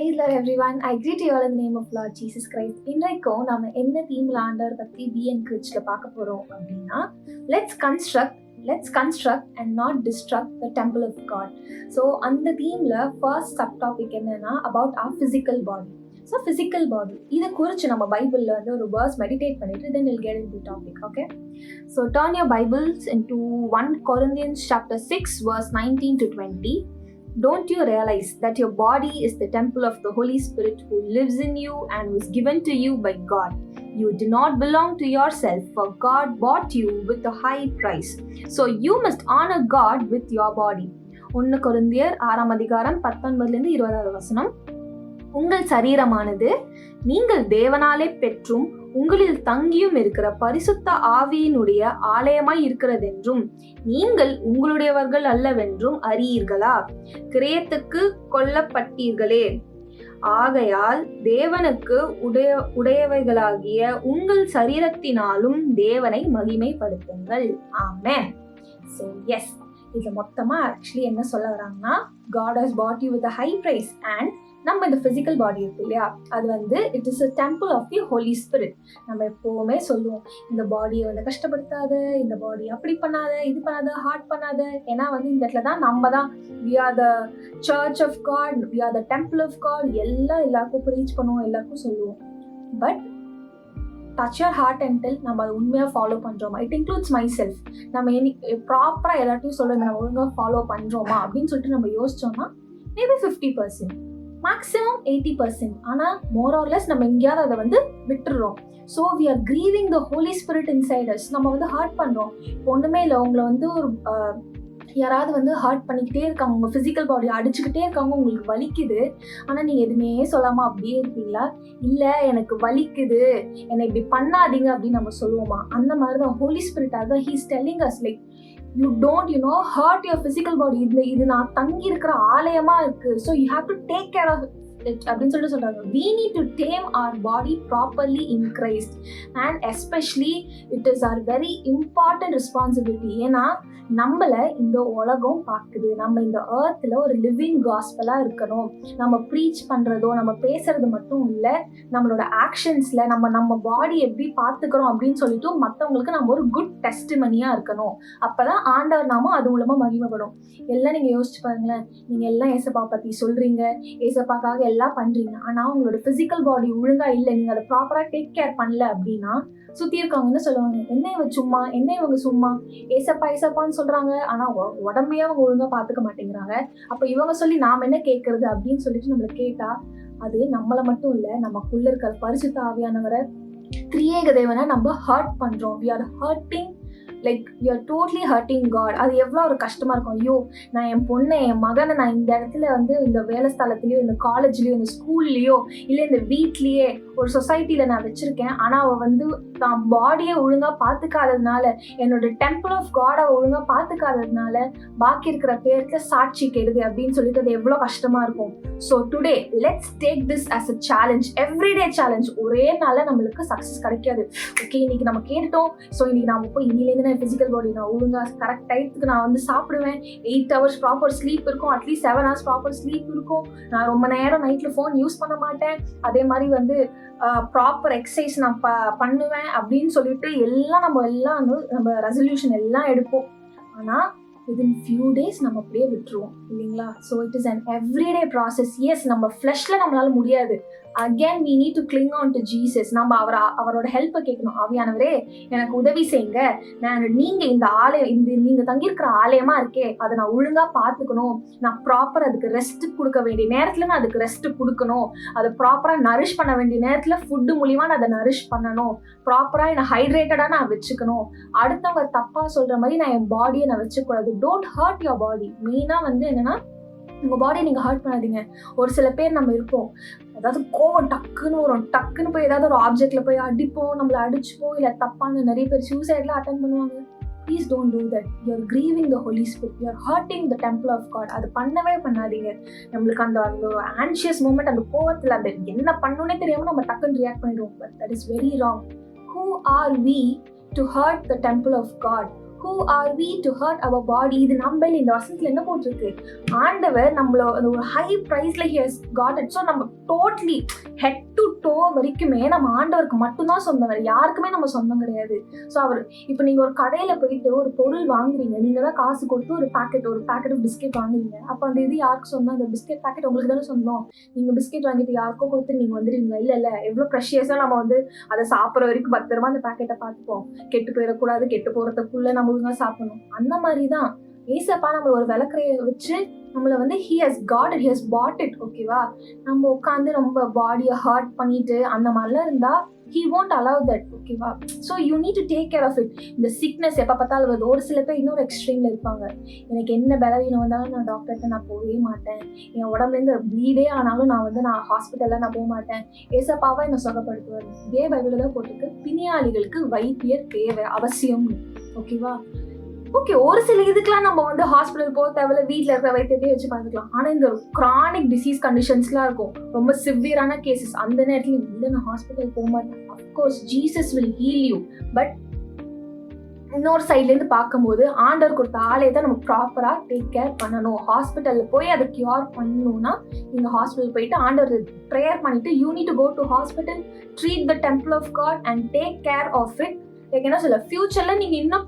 Praise Lord everyone. I greet you all in the name of Lord Jesus Christ. இன்றைக்கும் நாம என்ன தீம்ல ஆண்டவர் பத்தி be encouraged பார்க்க போறோம் அப்படின்னா let's construct and not destruct the temple of God. So அந்த தீம்ல first subtopic என்னன்னா about our physical body. So physical body இத குறித்து நம்ம பைபிள்ல வந்து ஒரு verse meditate பண்ணிட்டு then we'll get into the topic. Okay, so turn your Bibles into 1 Corinthians chapter 6 verse 19 to 20. Don't you realize that your body is the temple of the Holy Spirit who lives in you and was given to you by God? You do not belong to yourself, for God bought you with a high price. So you must honor God with your body. 1 கொரிந்தியர் 6 அதிகாரம் 19-20 உங்கள் சரீரமானது நீங்கள் தேவனாலே பெற்றும் உங்களில் தங்கியும் இருக்கிற பரிசுத்த ஆவியினுடைய ஆலயமாய் இருக்கிறதென்றும் நீங்கள் உங்களுடையவர்கள் அல்லவென்றும் அறியீர்களா? கிரயத்துக்கு கொல்லப்பட்டீர்களே. ஆகையால் தேவனுக்கு உடையவைகளாகிய உங்கள் சரீரத்தினாலும் தேவனை மகிமைப்படுத்துங்கள். ஆமென். So yes, இது மொத்தமா ஆக்சுவலி என்ன சொல்ல வராங்கன்னா, God has bought you with a high price and நம்ம இந்த ஃபிசிக்கல் பாடி இருக்கு இல்லையா, அது வந்து it is a temple of the holy spirit. நம்ம எப்போவுமே சொல்லுவோம், இந்த பாடியை வந்து கஷ்டப்படுத்தாத, இந்த பாடி அப்படி பண்ணாத, இது பண்ணாத, ஹார்ட் பண்ணாத. ஏன்னா வந்து இந்த இடத்துல தான் நம்ம தான் we are the church of God, we are the temple of God எல்லாருக்கும் ப்ரீச் பண்ணுவோம், எல்லாருக்கும் சொல்லுவோம். But touch your heart and tell, நம்ம அதை உண்மையாக ஃபாலோ பண்ணுறோமா? It includes myself. நம்ம ப்ராப்பராக எல்லாத்தையும் சொல்கிறோம், நம்ம ஒழுங்காக ஃபாலோ பண்ணுறோமா அப்படின்னு சொல்லிட்டு நம்ம யோசிச்சோம்னா மேபி 50%, மேக்ஸிமம் 80%. ஆனால் மோர் ஆர் லெஸ் நம்ம எங்கேயாவது அதை வந்து விட்டுடுறோம். So we are grieving the Holi spirit inside us. நம்ம வந்து ஹர்ட் பண்ணுறோம். இப்போ ஒன்றுமே இல்லை, உங்களை வந்து ஒரு யாராவது வந்து ஹர்ட் பண்ணிக்கிட்டே இருக்காங்க, உங்கள் ஃபிசிக்கல் பாடியை அடிச்சுக்கிட்டே இருக்காங்க, உங்களுக்கு வலிக்குது, ஆனால் நீங்கள் எதுவுமே சொல்லாமல் அப்படியே இருப்பீங்களா? இல்லை, எனக்கு வலிக்குது, என்னை இப்படி பண்ணாதீங்க அப்படின்னு நம்ம சொல்லுவோமா? அந்த மாதிரி தான் ஹோலி ஸ்பிரிட். அதான் he is telling as like you don't hurt your physical body. இது நான் தங்கி இருக்கிற ஆலயமா இருக்கு, so you have to take care of it அப்படின்னு சொல்லிட்டு சொல்றாங்க. We need to tame our body properly in Christ, and especially it is our very important responsibility. ஏன்னா நம்மள இந்த உலகம் பார்க்குது, நம்ம இந்த earthல ஒரு லிவிங் காஸ்பலா இருக்கணும். நம்ம ப்ரீச் பண்றதோ நம்ம பேசுறது மட்டும் இல்லை, நம்மளோட ஆக்ஷன்ஸ்ல நம்ம பாடி எப்படி பார்த்துக்கிறோம் அப்படின்னு சொல்லிட்டு மற்றவங்களுக்கு நம்ம ஒரு குட் டெஸ்டிமனியா இருக்கணும். அப்பதான் ஆண்டவர் நாமும் அது மூலமா மகிமைப்படும். எல்லாம் நீங்க யோசிச்சு பாருங்களேன், நீங்க எல்லாம் ஏசப்பா பத்தி சொல்றீங்க, ஏசப்பாக்காக எல்லாம் பண்றீங்க, ஆனா உங்களோட பிசிக்கல் பாடி ஒழுங்கா இல்லை, நீங்க அதை ப்ராப்பரா டேக் கேர் பண்ணல அப்படின்னா சுத்தி இருக்கவங்க என்ன சொல்லுவாங்க? என்ன இவங்க சும்மா ஏசப்பான்னு சொல்றாங்க, ஆனா உடம்பையே அவங்க ஒழுங்கா பாத்துக்க மாட்டேங்கிறாங்க, அப்ப இவங்க சொல்லி நாம என்ன கேட்கறது அப்படின்னு சொல்லிட்டு நம்மள கேட்டா, அது நம்மள மட்டும் இல்ல, நமக்குள்ள இருக்கிற பரிசுத்த ஆவியானவரை, திரியேக தேவனை நம்ம ஹர்ட் பண்றோம். we are hurting, like we are totally hurting God. அது எவ்வளோ ஒரு கஷ்டமா இருக்கும். ஐயோ, நான் என் பொண்ணை, என் மகனை நான் இந்த இடத்துல வந்து இந்த வேலை ஸ்தலத்துலையோ, இந்த காலேஜ்லேயோ, இந்த ஸ்கூல்லையோ, இல்லை இந்த வீட்லேயே ஒரு சொசைட்டியில் நான் வச்சுருக்கேன், ஆனால் அவள் வந்து தான் பாடியை ஒழுங்காக பார்த்துக்காததுனால, என்னோட டெம்பிள் ஆஃப் காடை ஒழுங்காக பார்த்துக்காததுனால பாக்கி இருக்கிற பேருக்கு சாட்சி கெடுது அப்படின்னு சொல்லிட்டு அது எவ்வளோ கஷ்டமாக இருக்கும். So today let's take this as a challenge, everyday challenge. ஒரே நாளில் நம்மளுக்கு சக்ஸஸ் கிடைக்காது. ஓகே, இன்னைக்கு நம்ம கேட்டுட்டோம், ஸோ இன்னைக்கு நம்ம போய் இன்னிலேருந்து ஃபிசிக்கல் பாடி நான் ஒழுங்கா கரெக்ட் டைத்துக்கு நான் வந்து சாப்பிடுவேன், 8 hours ப்ராப்பர் ஸ்லீப் இருக்கும், அட்லீஸ்ட் 7 hours ப்ராப்பர் ஸ்லீப் இருக்கும், நான் ரொம்ப நேரம் நைட்ல ஃபோன் யூஸ் பண்ண மாட்டேன், அதே மாதிரி வந்து ப்ராப்பர் எக்ஸசைஸ் நான் பண்ணுவேன் அப்படின்னு சொல்லிட்டு எல்லாம் நம்ம ரெசல்யூஷன் எல்லாம் எடுப்போம். ஆனால் within few days நம்ம அப்படியே விட்டுருவோம் இல்லைங்களா? So it is an everyday process. Yes, நம்ம ஃப்ளஷ்ல நம்மளால முடியாது. Again we need to cling on to Jesus. நம்ம அவரோட ஹெல்ப்பை கேட்கணும். ஆவியானவரே, எனக்கு உதவி செய்யுங்க, நீங்க இந்த ஆலயம், நீங்க தங்கியிருக்கிற ஆலயமா இருக்கே, அதை நான் ஒழுங்கா பார்த்துக்கணும், நான் ப்ராப்பர் அதுக்கு ரெஸ்ட் கொடுக்க வேண்டிய நேரத்துல நான் அதுக்கு ரெஸ்ட் கொடுக்கணும், அதை ப்ராப்பரா நரிஷ் பண்ண வேண்டிய நேரத்துல ஃபுட்டு மூலியமா நான் அதை நரிஷ் பண்ணணும், ப்ராப்பரா என்னை ஹைட்ரேட்டடா நான் வச்சுக்கணும், அடுத்தவங்க தப்பா சொல்ற மாதிரி நான் என் பாடியை நான் வச்சுக்கூடாது. Don't hurt your body. மெயினா வந்து என்னன்னா, உங்க பாடியை நீங்க ஹர்ட் பண்ணாதீங்க. ஒரு சில பேர் நம்ம இருப்போம், அதாவது கோவம் டக்குன்னு போய் ஏதாவது ஒரு ஆப்ஜெக்ட்ல போய் அடிப்போம், நம்மளை அடிச்சுப்போம், இல்லை தப்பான நிறைய பேர் சூசைட்லாம் அட்டன் பண்ணுவாங்க. Please don't do that. You are grieving the Holi Spirit, you are hurting the temple of God. அது பண்ணவே பண்ணாதீங்க. நம்மளுக்கு அந்த ஆன்ஷியஸ் மூமெண்ட், அந்த கோவத்தில் அந்த என்ன பண்ணணுன்னே தெரியாம நம்ம டக்குன்னு ரியாக்ட் பண்ணிடுவோம். But that is very wrong. Who are we to hurt the temple of God? who are we to hurt our body? இது நம்ம இந்த வசனத்துல என்ன போட்டிருக்கு? ஆண்டவர் நம்மள ஒரு ஹை பிரைஸ்ல he has got it. So நம்ம டோட்டலி ஹெட் டு டோ வரைக்குமே நம்ம ஆண்டவருக்கு மட்டும்தான் சொந்தம், வேறு யாருக்குமே நம்ம சொந்தம் கிடையாது. ஸோ அவர் இப்போ நீங்கள் ஒரு கடையில் போயிட்டு ஒரு பொருள் வாங்குறீங்க, நீங்கள் தான் காசு கொடுத்து ஒரு பேக்கெட் ஆஃப் பிஸ்கெட் வாங்குறீங்க. அப்போ அந்த இது யாருக்கு சொந்தம்? அந்த பிஸ்கெட் பேக்கெட் உங்களுக்கு தானே சொந்தம். நீங்கள் பிஸ்கெட் வாங்கிட்டு யாருக்கோ கொடுத்து நீங்கள் வந்துடுவீங்க. இல்லை எவ்வளோ ப்ரெஷியஸாக நம்ம வந்து அதை சாப்பிட்ற வரைக்கும் பத்திரமா அந்த பேக்கெட்டை பார்த்துப்போம். கெட்டு போயிடக்கூடாது, கெட்டு போகிறதுக்குள்ளே நம்ம ஒழுங்காக சாப்பிடணும். அந்த மாதிரி தான் ஏசப்பா நம்மளை ஒரு விளக்கறையை வச்சு நம்மளை வந்து he has got it, he has bought it. ஓகேவா? நம்ம உட்காந்து ரொம்ப பாடியை ஹர்ட் பண்ணிட்டு அந்த மாதிரிலாம் இருந்தால் he won't allow that. ஓகேவா? So you need to take care of it. இந்த சிக்னஸ் எப்போ பார்த்தாலும் வருது. ஒரு சில பேர் இன்னொரு எக்ஸ்ட்ரீமில் இருப்பாங்க. எனக்கு என்ன பலவீனம் வந்தாலும் நான் டாக்டர்கிட்ட நான் போகவே மாட்டேன், என் உடம்புலேருந்து ப்ளீடே ஆனாலும் நான் ஹாஸ்பிட்டலில் நான் போக மாட்டேன், ஏசப்பாவை என்னை சுகப்படுத்துவார். இதே பைபிளில் தான் போட்டிருக்கு, பிணியாளிகளுக்கு வைத்தியர் தேவை, அவசியம். ஓகேவா? ஓகே, ஒரு சில இதுக்கெல்லாம் நம்ம வந்து ஹாஸ்பிட்டல் போக தேவையில்ல, வீட்டில் இருக்கிற வைத்தியத்தையே வச்சு பார்த்துக்கலாம். ஆனால் இந்த கிரானிக் டிசீஸ் கண்டிஷன்ஸ்லாம் இருக்கும், ரொம்ப சிவியரான கேசஸ், அந்த நேரத்தில் இல்லை நான் ஹாஸ்பிட்டல் போக மாட்டேன். Of course Jesus will heal you. But இன்னொரு சைட்லேருந்து பார்க்கும்போது ஆண்டவர் கொடுத்த ஆளையை தான் நம்ம ப்ராப்பராக டேக் கேர் பண்ணணும். ஹாஸ்பிட்டலில் போய் அதை க்யூர் பண்ணணும்னா நீங்கள் ஹாஸ்பிட்டல் போயிட்டு ஆண்டவர் ப்ரேயர் பண்ணிவிட்டு you need to go to hospital, treat the temple of God and take care of it. Like என்ன சொல்ல, ஃபியூச்சரில் நீங்கள் இன்னும்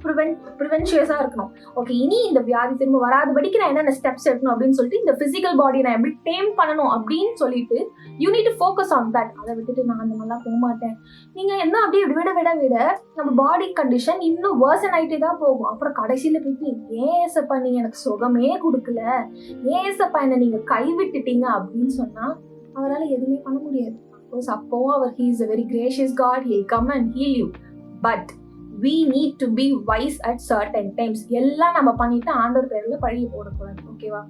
ப்ரிவென்ஷியஸாக இருக்கணும். ஓகே, இனி இந்த வியாதி திரும்ப வராதபடிக்கு நான் என்னென்ன ஸ்டெப்ஸ் எடுக்கணும் அப்படின்னு சொல்லிட்டு இந்த ஃபிசிக்கல் பாடியை நான் எப்படி டேம் பண்ணணும் அப்படின்னு சொல்லிட்டு you need to focus on that. அதை விட்டுட்டு நான் அந்த மாதிரிலாம் போக மாட்டேன். நீங்கள் என்ன அப்படியே விட நம்ம பாடி கண்டிஷன் இன்னும் வேர்சன் ஆகிட்டே தான் போகும். அப்புறம் கடைசியில் போயிட்டு ஏசப்பா நீங்கள் எனக்கு சுகமே கொடுக்கல, ஏசப்பா என்னை நீங்கள் கைவிட்டுட்டீங்க அப்படின்னு சொன்னால் அவரால் எதுவுமே பண்ண முடியாது. அஃப்கோர்ஸ் அப்போவும் அவர் he is a very gracious God, he will come and heal you. But we need to be wise at certain times. எல்லாம் நம்ம பண்ணிட்டு ஆண்டவர் பேரில் பழகி போடக்கூடாது. ஓகேவா?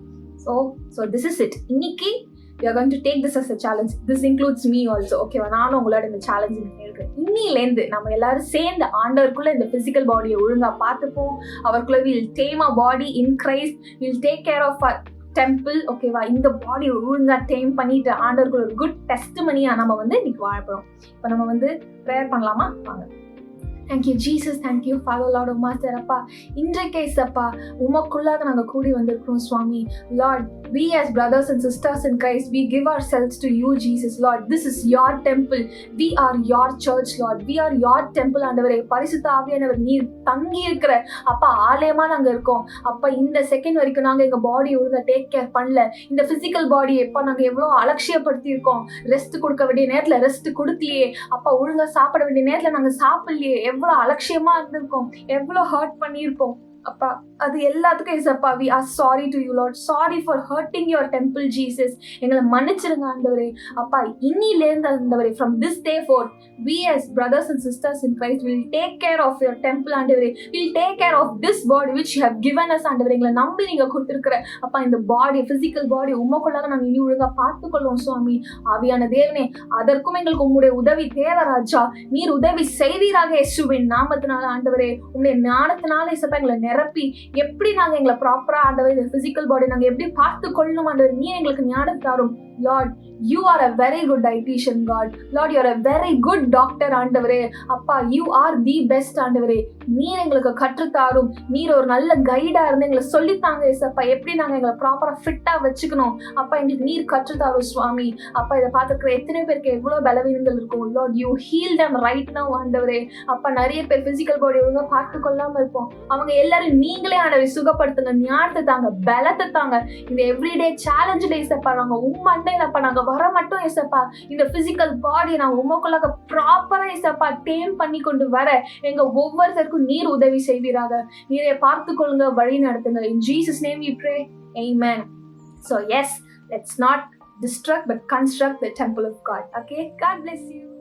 So this is it. இன்னைக்கு we are going to take this as a challenge. This includes me also. ஓகேவா? நானும் உங்களோட இந்த சேலஞ்ச் இருக்கேன். இன்னிலேருந்து நம்ம எல்லாரும் சேர்ந்து ஆண்டவருக்குள்ள இந்த பிசிக்கல் பாடியை ஒழுங்காக பார்த்துப்போம். அவருக்குள்ள will tame our body in Christ, will take care of our temple. ஓகேவா? இந்த பாடி ஒழுங்கா டேம் பண்ணிட்டு ஆண்டவருக்குள்ள ஒரு குட் டெஸ்டிமனியா நம்ம வந்து இன்னைக்கு வாழப்போம். இப்போ நம்ம வந்து ப்ரேயர் பண்ணலாமா? வாங்க. Thank you Jesus, thank you Father Lord of Master. அப்பா, இன்றைக்கே சப்பா உமக்குள்ளாக நாங்கள் கூடி வந்திருக்கிறோம் சுவாமி. Lord, we as brothers and sisters in Christ, we give ourselves to you Jesus. Lord, this is your temple, we are your church. Lord, we are your temple. ஆண்டவரே, பரிசுத்த ஆவியானவர் நீர் தங்கி இருக்கிற அப்பா ஆலயமா நாங்கள் இருக்கோம். அப்பா, இந்த செகண்ட் வரைக்கும் நாங்கள் எங்கள் பாடி ஒழுங்காக டேக் கேர் பண்ணல. இந்த ஃபிசிக்கல் பாடி எப்பா நாங்கள் எவ்வளோ அலட்சியப்படுத்தி இருக்கோம். ரெஸ்ட் கொடுக்க வேண்டிய நேரத்தில் ரெஸ்ட் கொடுக்கலையே அப்பா, ஒழுங்காக சாப்பிட வேண்டிய நேரத்தில் நாங்கள் சாப்பிடலையே, எவ்வளோ அலட்சியமா இருந்திருக்கோம், எவ்வளோ ஹர்ட் பண்ணியிருப்போம். அப்பா, அது எல்லாத்துக்கும் ஏசப்பா we are sorry to you Lord, sorry for hurting your temple Jesus. எங்களை மன்னிச்சிருங்க ஆண்டவரே. அப்பா, இன்னிலேருந்து ஆண்டவரே from this day forth we as brothers and sisters in Christ will take care of your temple ஆண்டவரே, will take care of this body which you have given us ஆண்டவரே. எங்களை நம்பி நீங்க கொடுத்திருக்கிற அப்பா இந்த பாடி, பிசிக்கல் பாடி உமக்குள்ளாக நாங்கள் இனி ஒழுங்கா பார்த்துக்கொள்வோம் சுவாமி. ஆவியான தேவனே, அதற்கும் எங்களுக்கு உங்களுடைய உதவி தேவை ராஜா. நீர் உதவி செய்வீராக இயேசுவின் நாமத்தினால ஆண்டவரே. உங்களுடைய ஞானத்தினால ஏசப்பா எங்களை நிரப்பி எப்படி நாங்கள் எங்களை ப்ராப்பரா ஆண்டவர் இந்த பிசிக்கல் பாடி நாங்கள் எப்படி பார்த்து கொள்ளணும் ஆண்டவர் நீ எங்களுக்கு ஞானம் தாரும். Lord, you are a very good dietitian God. Lord, you are a very good doctor ஆண்டவரே. அப்பா, you are the best ஆண்டவரே. நீர் எங்களுக்கு கற்றுத்தாரும். நீர் ஒரு நல்ல கைடா இருந்து எங்களை சொல்லித்தாங்க ஏசப்பா, எப்படி நாங்கள் எங்களை ப்ராப்பரா ஃபிட்டா வச்சுக்கணும். அப்பா, எங்களுக்கு நீர் கற்றுத்தாரும் சுவாமி. அப்பா, இதை பார்த்துக்கிற எத்தனை பேருக்கு எவ்வளோ பலவீனங்கள் இருக்கும். Lord, you heal them right now ஆண்டவரே. அப்பா, நிறைய பேர் பிசிக்கல் பாடி ஒழுங்கா பார்த்து கொள்ளாம இருப்போம். அவங்க எல்லாரும் நீங்களே ஆண்டவரை சுகப்படுத்துங்க, ஞானத்தை தாங்க, பலத்தை தாங்க. இந்த எவ்ரிடே சேலஞ்ச் டேஸ் அப்பா நாங்கள் உம்மண்டையிலப்பா நாங்கள் வர மட்டும் ஏசப்பா இந்த பிசிக்கல் பாடியை நாங்கள் உமக்குள்ளாக ப்ராப்பரா ஏசப்பா டேம் பண்ணி கொண்டு வர எங்க ஒவ்வொருத்தருக்கும் நீர் உதவி செய்வீராக. நீரை பார்த்து கொள்ளுங்க, வழி நடத்துங்க. In Jesus name we pray. Amen. So yes, let's not destruct but construct the temple of God. Okay, God bless you.